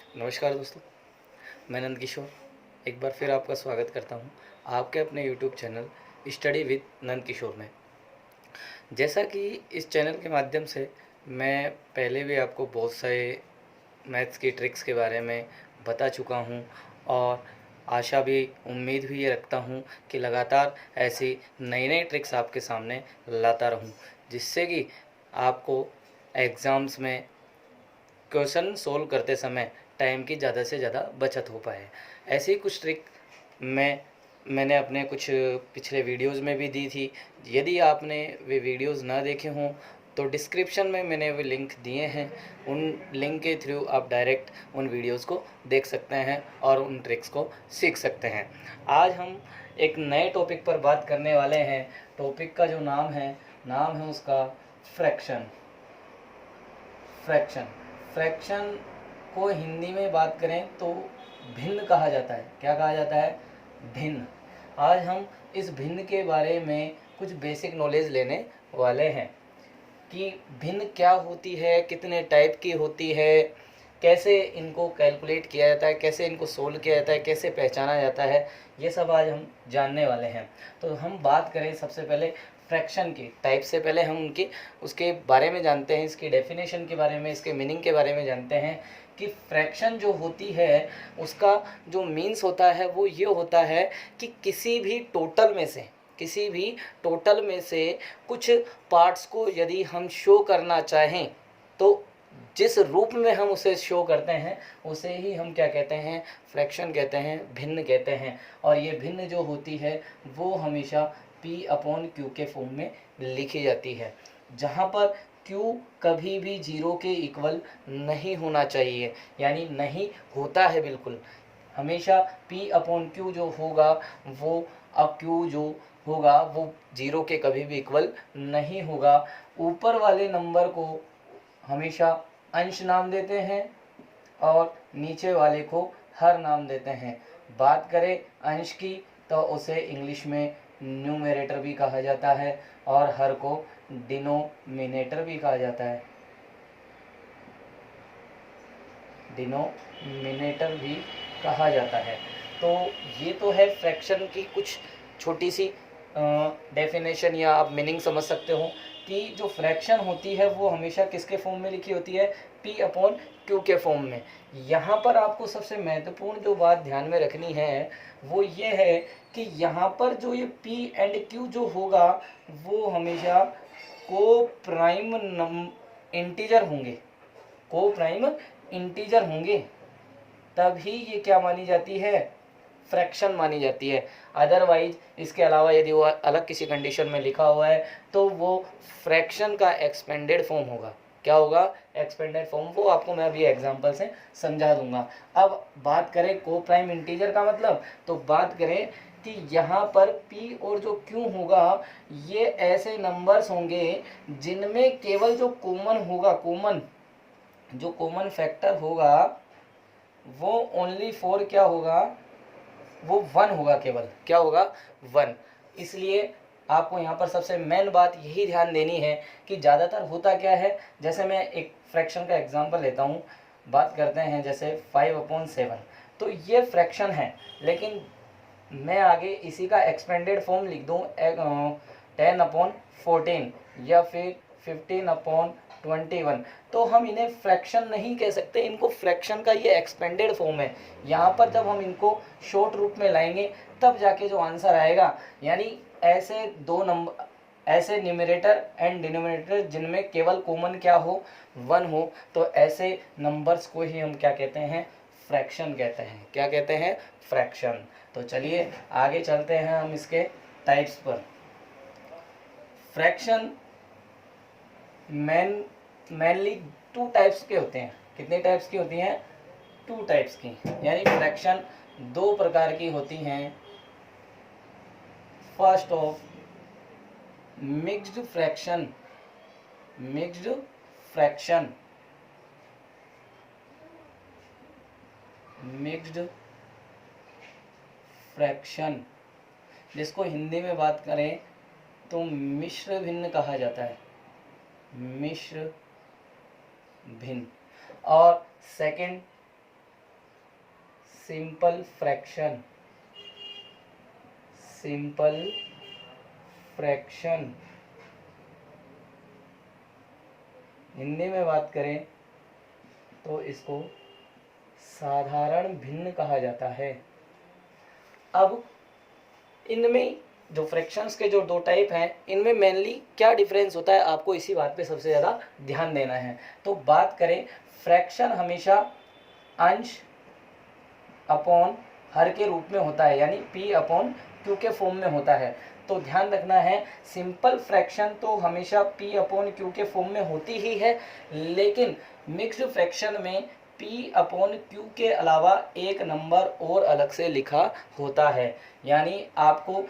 नमस्कार दोस्तों, मैं नंद किशोर एक बार फिर आपका स्वागत करता हूं आपके अपने YouTube channel study with Nand Kishore में। जैसा कि इस चैनल के माध्यम से मैं पहले भी आपको बहुत सारे मैथ्स की ट्रिक्स के बारे में बता चुका हूं और आशा भी उम्मीद भी ये रखता हूं कि लगातार ऐसी नई नई ट्रिक्स आपके सामने लाता रहूं, जिससे कि आपको एग्ज़ाम्स में क्वेश्चन सोल्व करते समय टाइम की ज़्यादा से ज़्यादा बचत हो पाए। ऐसी कुछ ट्रिक मैंने अपने कुछ पिछले वीडियोज़ में भी दी थी। यदि आपने वे वीडियोज़ ना देखे हों तो डिस्क्रिप्शन में मैंने वे लिंक दिए हैं। उन लिंक के थ्रू आप डायरेक्ट उन वीडियोज़ को देख सकते हैं और उन ट्रिक्स को सीख सकते हैं। आज हम एक नए टॉपिक पर बात करने वाले हैं। टॉपिक का जो नाम है उसका फ्रैक्शन। फ्रैक्शन को हिंदी में बात करें तो भिन्न कहा जाता है। क्या कहा जाता है? भिन्न। आज हम इस भिन्न के बारे में कुछ बेसिक नॉलेज लेने वाले हैं कि भिन्न क्या होती है, कितने टाइप की होती है, कैसे इनको कैलकुलेट किया जाता है, कैसे इनको सोल्व किया जाता है, कैसे पहचाना जाता है, ये सब आज हम जानने वाले हैं। तो हम बात करें सबसे पहले फ्रैक्शन की टाइप से पहले हम उसके बारे में जानते हैं, इसकी डेफिनेशन के बारे में, इसके मीनिंग के बारे में जानते हैं कि फ्रैक्शन जो होती है उसका जो मीन्स होता है वो ये होता है कि किसी भी टोटल में से कुछ पार्ट्स को यदि हम शो करना चाहें तो जिस रूप में हम उसे शो करते हैं उसे ही हम क्या कहते हैं? फ्रैक्शन कहते हैं, भिन्न कहते हैं। और ये भिन्न जो होती है वो हमेशा P/Q के फॉर्म में लिखी जाती है, जहाँ पर Q कभी भी जीरो के इक्वल नहीं होना चाहिए, यानी नहीं होता है बिल्कुल। हमेशा P/Q जो होगा वो Q जो होगा वो जीरो के कभी भी इक्वल नहीं होगा। ऊपर वाले नंबर को हमेशा अंश नाम देते हैं और नीचे वाले को हर नाम देते हैं। बात करें अंश की तो उसे इंग्लिश में न्यूमरेटर भी कहा जाता है और हर को डिनोमिनेटर भी कहा जाता है। डिनोमिनेटर भी कहा जाता है। तो ये तो है फ्रैक्शन की कुछ छोटी सी डेफिनेशन या आप मीनिंग समझ सकते हो कि जो फ्रैक्शन होती है वो हमेशा किसके फॉर्म में लिखी होती है? P/Q के फॉर्म में। यहाँ पर आपको सबसे महत्वपूर्ण जो बात ध्यान में रखनी है वो ये है कि यहाँ पर जो ये P&Q जो होगा वो हमेशा को प्राइम इंटीजर होंगे, तभी ये क्या मानी जाती है? फ्रैक्शन मानी जाती है। अदरवाइज इसके अलावा यदि वो अलग किसी कंडीशन में लिखा हुआ है तो वो फ्रैक्शन का एक्सपेंडेड फॉर्म होगा। क्या होगा? Expanded form. वो आपको मैं अभी एग्जांपल से समझा दूंगा। अब बात करें को प्राइम इंटीजर का मतलब, तो बात करें कि यहाँ पर P और जो Q होगा ये ऐसे नंबर्स होंगे जिनमें केवल जो कॉमन फैक्टर होगा वो ओनली फॉर क्या होगा? वो 1 होगा केवल। क्या होगा? 1। इसलिए आपको यहाँ पर सबसे मेन बात यही ध्यान देनी है कि ज़्यादातर होता क्या है। जैसे मैं एक फ्रैक्शन का एग्जांपल लेता हूँ, बात करते हैं जैसे 5/7। तो ये फ्रैक्शन है, लेकिन मैं आगे इसी का एक्सपेंडेड फॉर्म लिख दूँ 10/14 या फिर 15/21, तो हम इन्हें फ्रैक्शन नहीं कह सकते। इनको फ्रैक्शन का ये एक्सपेंडेड फॉर्म है। यहाँ पर जब हम इनको शॉर्ट रूप में लाएंगे तब जाके जो आंसर आएगा, यानी ऐसे दो नंबर, ऐसे न्यूमरेटर एंड डिनोमिनेटर जिनमें केवल कॉमन क्या हो? 1 हो, तो ऐसे नंबर्स को ही हम क्या कहते हैं? फ्रैक्शन कहते हैं। क्या कहते हैं? फ्रैक्शन। तो चलिए आगे चलते हैं हम इसके टाइप्स पर। फ्रैक्शन मेनली 2 टाइप्स के होते हैं। कितने टाइप्स की होती हैं? 2 टाइप्स की, यानी फ्रैक्शन 2 प्रकार की होती हैं। First of mixed fraction. जिसको हिंदी में बात करें तो मिश्र भिन्न कहा जाता है। मिश्र भिन्न। और second simple fraction, simple fraction. Hindi में बात करें तो इसको साधारण भिन्न कहा जाता है। अब इनमें जो फ्रैक्शंस के जो दो टाइप हैं, इनमें मेनली क्या डिफरेंस होता है, आपको इसी बात पे सबसे ज़्यादा ध्यान देना है। तो बात करें, फ्रैक्शन हमेशा अंश अपॉन हर के रूप में होता है, यानी p अपॉन q के फॉर्म में होता है। तो ध्यान रखना है, सिंपल फ्रैक्शन तो हमेशा p अपॉन q के फॉर्म में होती ही है, लेकिन मिक्स्ड फ्रैक्शन में p अपॉन q के अलावा एक नंबर और अलग से लिखा होता है। यानी आपको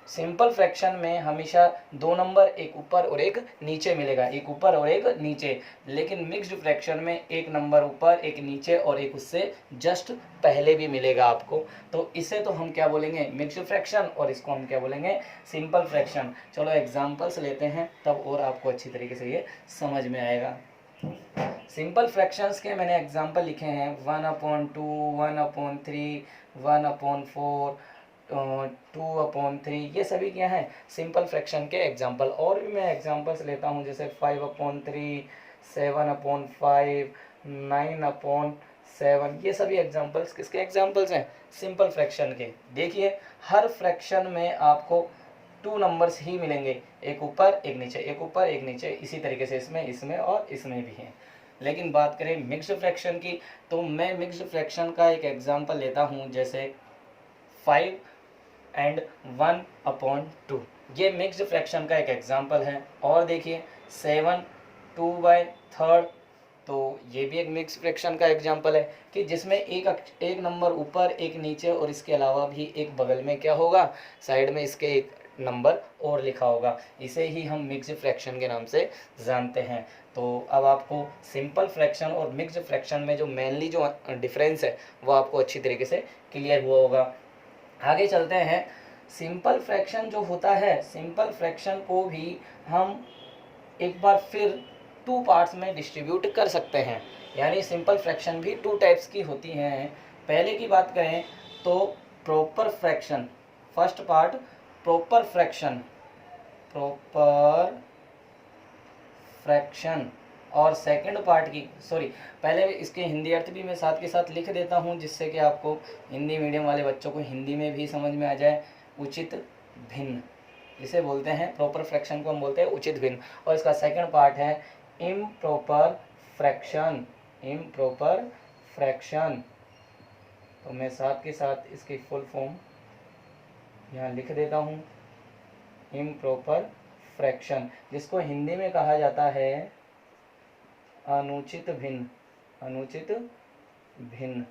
सिंपल फ्रैक्शन में हमेशा दो नंबर, एक ऊपर और एक नीचे मिलेगा, एक ऊपर और एक नीचे। लेकिन मिक्स्ड फ्रैक्शन में एक नंबर ऊपर, एक नीचे और एक उससे जस्ट पहले भी मिलेगा आपको। तो इसे तो हम क्या बोलेंगे, मिक्स्ड फ्रैक्शन, और इसको हम क्या बोलेंगे, सिंपल फ्रैक्शन। चलो एग्जांपल्स लेते हैं, तब और आपको अच्छी तरीके से ये समझ में आएगा। सिंपल फ्रैक्शंस के मैंने एग्जांपल लिखे हैं 1/2, 1/3, 1/4, 2/3, ये सभी क्या हैं, सिंपल फ्रैक्शन के एग्जांपल। और भी मैं एग्जांपल्स लेता हूँ, जैसे 5/3, 7/5, 9/7, ये सभी एग्जांपल्स किसके एग्जांपल्स हैं, सिंपल फ्रैक्शन के। देखिए हर फ्रैक्शन में आपको 2 नंबर्स ही मिलेंगे, एक ऊपर एक नीचे, एक ऊपर एक नीचे, इसी तरीके से इसमें, इसमें और इसमें भी है। लेकिन बात करें मिक्स्ड फ्रैक्शन की, तो मैं मिक्स्ड फ्रैक्शन का एक एग्जांपल लेता हूँ, जैसे 5 एंड 1/2, ये मिक्स्ड फ्रैक्शन का एक एग्जांपल है। और देखिए 7 2/3, तो ये भी एक मिक्स फ्रैक्शन का एग्जांपल है, कि जिसमें एक नंबर ऊपर, एक नीचे, और इसके अलावा भी एक बगल में क्या होगा, साइड में इसके एक नंबर और लिखा होगा। इसे ही हम मिक्स्ड फ्रैक्शन के नाम से जानते हैं। तो अब आपको सिंपल फ्रैक्शन और मिक्स्ड फ्रैक्शन में जो मेनली जो डिफरेंस है वो आपको अच्छी तरीके से क्लियर हुआ होगा। आगे चलते हैं। सिंपल फ्रैक्शन जो होता है, सिंपल फ्रैक्शन को भी हम एक बार फिर 2 पार्ट्स में डिस्ट्रीब्यूट कर सकते हैं। यानी सिंपल फ्रैक्शन भी 2 टाइप्स की होती हैं। पहले की बात करें तो proper fraction, first part proper fraction, proper fraction, और सेकंड पार्ट की, सॉरी पहले इसके हिंदी अर्थ भी मैं साथ के साथ लिख देता हूँ, जिससे कि आपको हिंदी मीडियम वाले बच्चों को हिंदी में भी समझ में आ जाए। उचित भिन्न, इसे बोलते हैं, प्रॉपर फ्रैक्शन को हम बोलते हैं उचित भिन्न। और इसका सेकंड पार्ट है इम्प्रॉपर फ्रैक्शन, इम्प्रॉपर फ्रैक्शन। तो मैं साथ के साथ इसकी फुल फॉर्म यहाँ लिख देता हूँ, इम्प्रॉपर फ्रैक्शन, जिसको हिंदी में कहा जाता है अनुचित भिन्न, अनुचित भिन्न।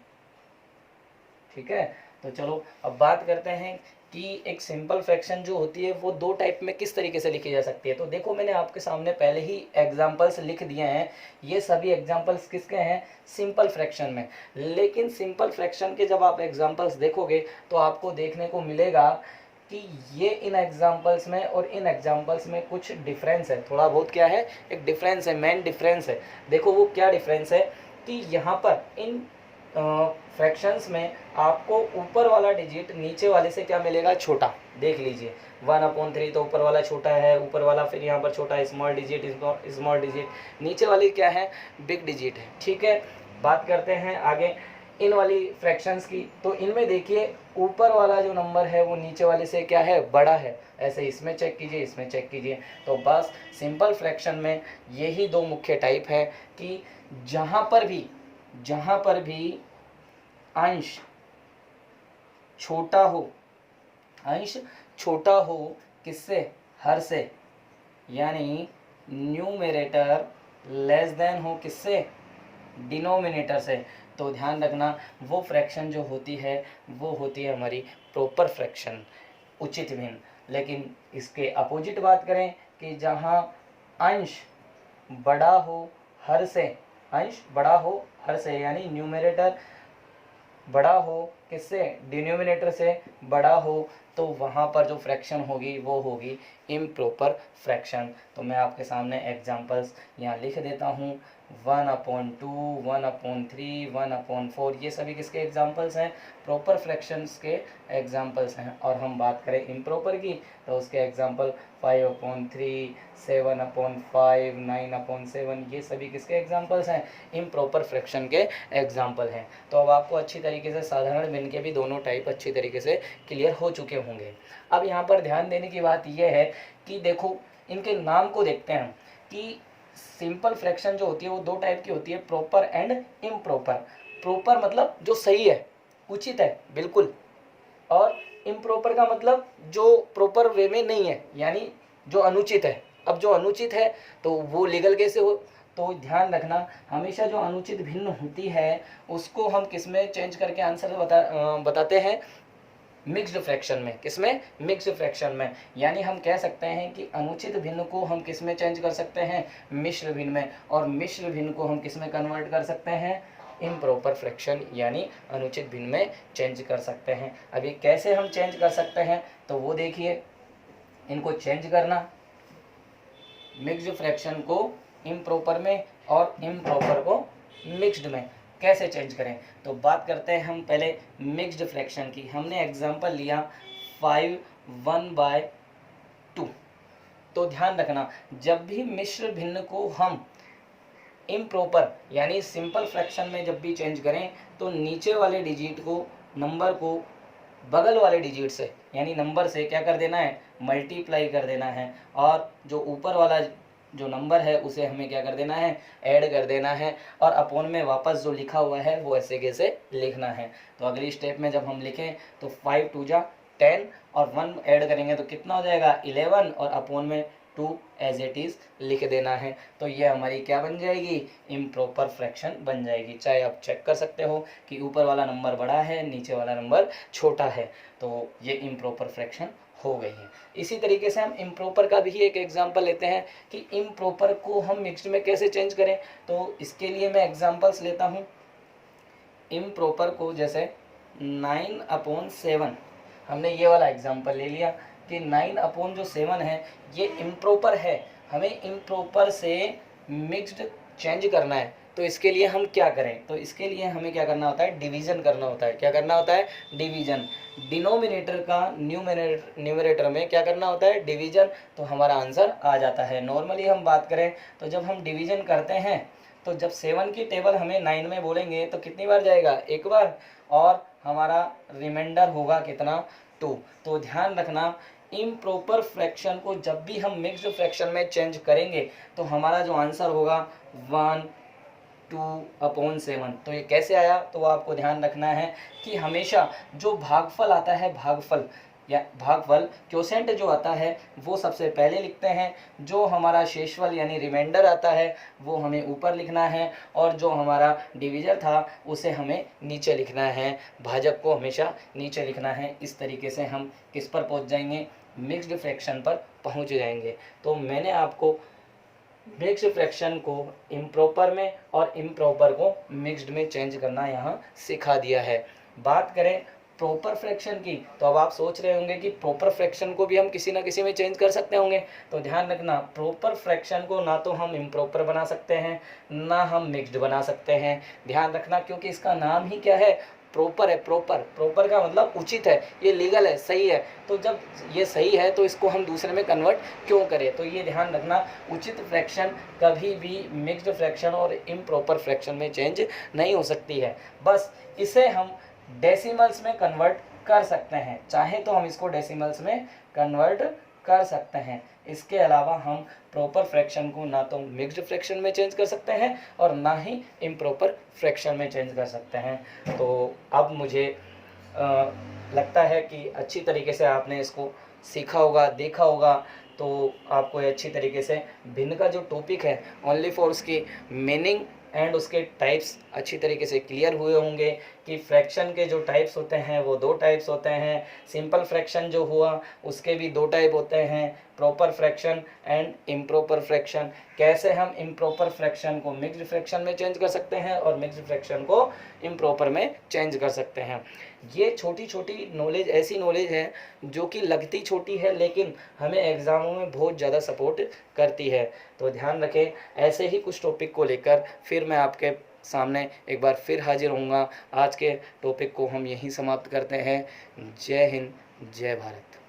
ठीक है, तो चलो अब बात करते हैं कि एक सिंपल फ्रैक्शन जो होती है वो 2 टाइप में किस तरीके से लिखी जा सकती है। तो देखो मैंने आपके सामने पहले ही एग्जांपल्स लिख दिए हैं, ये सभी एग्जांपल्स किसके हैं, सिंपल फ्रैक्शन में। लेकिन सिंपल फ्रैक्शन के जब आप एग्जांपल्स देखोगे तो आपको देखने को मिलेगा कि ये इन एग्जांपल्स में और इन एग्जांपल्स में कुछ डिफरेंस है, थोड़ा बहुत क्या है, एक डिफरेंस है, मेन डिफरेंस है। देखो वो क्या डिफरेंस है कि यहाँ पर इन फ्रैक्शंस में आपको ऊपर वाला डिजिट नीचे वाले से क्या मिलेगा, छोटा। देख लीजिए 1/3 तो ऊपर वाला छोटा है, ऊपर वाला फिर यहाँ पर छोटा स्मॉल डिजिट, स्मॉल डिजिट, नीचे वाली क्या है, बिग डिजिट है। ठीक है, बात करते हैं आगे इन वाली फ्रैक्शंस की। तो इनमें देखिए ऊपर वाला जो नंबर है वो नीचे वाले से क्या है, बड़ा है। ऐसे इसमें चेक कीजिए, इसमें चेक कीजिए। तो बस सिंपल फ्रैक्शन में यही 2 मुख्य टाइप है कि जहाँ पर भी अंश छोटा हो, अंश छोटा हो किससे, हर से, यानी न्यूमरेटर लेस देन हो किससे, डिनोमिनेटर से। तो ध्यान रखना वो फ्रैक्शन जो होती है वो होती है हमारी प्रॉपर फ्रैक्शन, उचित भिन्न। लेकिन इसके अपोजिट बात करें कि जहाँ अंश बड़ा हो हर से, अंश बड़ा हो हर से, यानी न्यूमरेटर बड़ा हो किससे, डिनोमिनेटर से बड़ा हो, तो वहाँ पर जो फ्रैक्शन होगी वो होगी इम्प्रॉपर फ्रैक्शन। तो मैं आपके सामने एग्जांपल्स यहाँ लिख देता हूँ। 1/2, 1/3, 1/4, ये सभी किसके एग्जाम्पल्स हैं? प्रॉपर फ्रैक्शंस के एग्जाम्पल्स हैं। और हम बात करें इम्प्रॉपर की तो उसके एग्जाम्पल 5/3, 7/5, 9/7, ये सभी किसके एग्जाम्पल्स हैं? इम्प्रॉपर फ्रैक्शन के एग्जाम्पल हैं। तो अब आपको अच्छी तरीके से साधारण भिन्न के भी दोनों टाइप अच्छी तरीके से क्लियर हो चुके होंगे। अब यहाँ पर ध्यान देने की बात यह है कि देखो इनके नाम को देखते हैं कि सिंपल फ्रैक्शन जो होती है वो दो टाइप की होती है, प्रॉपर एंड इम्प्रॉपर। प्रॉपर मतलब जो सही है, उचित है बिल्कुल, और इम्प्रॉपर का मतलब जो प्रॉपर वे में नहीं है, यानी जो अनुचित है। अब जो अनुचित है तो वो लीगल कैसे हो? तो ध्यान रखना, हमेशा जो अनुचित भिन्न होती है उसको हम किस में चेंज करके आंसर बताते हैं? मिक्स्ड फ्रैक्शन में। किसमें? मिक्स्ड फ्रैक्शन में। यानी हम कह सकते हैं कि अनुचित भिन्न को हम किस में चेंज कर सकते हैं? मिश्र भिन्न में। और मिश्र भिन्न को हम किस में कन्वर्ट कर सकते हैं? इम्प्रॉपर फ्रैक्शन यानी अनुचित भिन्न में चेंज कर सकते हैं। अभी कैसे हम चेंज कर सकते हैं तो वो देखिए, इनको चेंज करना, मिक्स्ड फ्रैक्शन को इम्प्रॉपर में और इम्प्रॉपर को मिक्स्ड में कैसे चेंज करें। तो बात करते हैं हम पहले मिक्स्ड फ्रैक्शन की। हमने एग्जांपल लिया 5/1/2। तो ध्यान रखना, जब भी मिश्र भिन्न को हम इम्प्रॉपर यानी सिंपल फ्रैक्शन में जब भी चेंज करें तो नीचे वाले डिजिट को, नंबर को बगल वाले डिजिट से यानी नंबर से क्या कर देना है? मल्टीप्लाई कर देना है। और जो ऊपर वाला जो नंबर है उसे हमें क्या कर देना है? ऐड कर देना है। और अपॉन में वापस जो लिखा हुआ है वो ऐसे कैसे लिखना है। तो अगली स्टेप में जब हम लिखें तो 5 2 जा 10 और 1 ऐड करेंगे तो कितना हो जाएगा? 11 और अपॉन में 2 एज इट इज लिख देना है। तो ये हमारी क्या बन जाएगी? इम्प्रॉपर फ्रैक्शन बन जाएगी। चाहे आप चेक कर सकते हो कि ऊपर वाला नंबर बड़ा है, नीचे वाला नंबर छोटा है, तो ये इम्प्रॉपर फ्रैक्शन हो गई है। इसी तरीके से हम इम्प्रॉपर का भी एक एग्जांपल लेते हैं कि इम्प्रॉपर को हम मिक्स्ड में कैसे चेंज करें। तो इसके लिए मैं एग्जांपल्स लेता हूँ। इम्प्रॉपर को जैसे 9/7, हमने ये वाला एग्जांपल ले लिया कि 9/7 है, ये इम्प्रॉपर है, हमें इम्प्रॉपर से मिक्स्ड चेंज करना है। तो इसके लिए हम क्या करें? तो इसके लिए हमें क्या करना होता है? डिवीज़न करना होता है। क्या करना होता है? डिवीज़न। डिनोमिनेटर का न्यूमरेटर में क्या करना होता है? डिवीज़न। तो हमारा आंसर आ जाता है। नॉर्मली हम बात करें तो जब हम डिवीज़न करते हैं तो जब 7 की टेबल हमें 9 में बोलेंगे तो कितनी बार जाएगा? एक बार। और हमारा रिमाइंडर होगा कितना? 2। तो ध्यान रखना, इम्प्रॉपर फ्रैक्शन को जब भी हम मिक्स्ड फ्रैक्शन में चेंज करेंगे तो हमारा जो आंसर होगा 1/2/7। तो ये कैसे आया? तो आपको ध्यान रखना है कि हमेशा जो भागफल आता है, भागफल या भागफल क्वोशेंट जो आता है वो सबसे पहले लिखते हैं। जो हमारा शेषफल यानी रिमाइंडर आता है वो हमें ऊपर लिखना है, और जो हमारा डिवीजर था उसे हमें नीचे लिखना है। भाजक को हमेशा नीचे लिखना है। इस तरीके से हम किस पर पहुंच जाएंगे? मिक्स्ड फ्रैक्शन पर पहुंच जाएंगे। तो मैंने आपको मिक्स्ड फ्रैक्शन को इम्प्रॉपर में और इम्प्रॉपर को मिक्स्ड में चेंज करना यहाँ सिखा दिया है। बात करें प्रॉपर फ्रैक्शन की तो अब आप सोच रहे होंगे कि प्रॉपर फ्रैक्शन को भी हम किसी ना किसी में चेंज कर सकते होंगे। तो ध्यान रखना, प्रॉपर फ्रैक्शन को ना तो हम इम्प्रॉपर बना सकते हैं ना हम मिक्स्ड बना सकते हैं। ध्यान रखना, क्योंकि इसका नाम ही क्या है? प्रॉपर है। प्रॉपर का मतलब उचित है, ये लीगल है, सही है। तो जब ये सही है तो इसको हम दूसरे में कन्वर्ट क्यों करें? तो ये ध्यान रखना, उचित फ्रैक्शन कभी भी मिक्स्ड फ्रैक्शन और इम्प्रॉपर फ्रैक्शन में चेंज नहीं हो सकती है। बस इसे हम डेसिमल्स में कन्वर्ट कर सकते हैं, चाहे तो हम इसको डेसिमल्स में कन्वर्ट कर सकते हैं। इसके अलावा हम प्रॉपर फ्रैक्शन को ना तो मिक्स्ड फ्रैक्शन में चेंज कर सकते हैं और ना ही इम्प्रॉपर फ्रैक्शन में चेंज कर सकते हैं। तो अब मुझे लगता है कि अच्छी तरीके से आपने इसको सीखा होगा, देखा होगा। तो आपको ये अच्छी तरीके से भिन्न का जो टॉपिक है ओनली फॉर उसकी मीनिंग एंड उसके टाइप्स अच्छी तरीके से क्लियर हुए होंगे कि फ्रैक्शन के जो टाइप्स होते हैं वो 2 टाइप्स होते हैं। सिंपल फ्रैक्शन जो हुआ उसके भी 2 टाइप होते हैं, proper fraction and improper fraction, कैसे हम इम्प्रॉपर फ्रैक्शन को मिक्स्ड फ्रैक्शन में चेंज कर सकते हैं और मिक्स्ड फ्रैक्शन को इम्प्रॉपर में चेंज कर सकते हैं। ये छोटी छोटी नॉलेज ऐसी नॉलेज है जो कि लगती छोटी है लेकिन हमें एग्ज़ामों में बहुत ज़्यादा सपोर्ट करती है। तो ध्यान रखें, ऐसे ही कुछ टॉपिक को लेकर फिर मैं आपके सामने एक बार फिर हाजिर होऊंगा। आज के टॉपिक को हम यहीं समाप्त करते हैं। जय हिंद, जय भारत।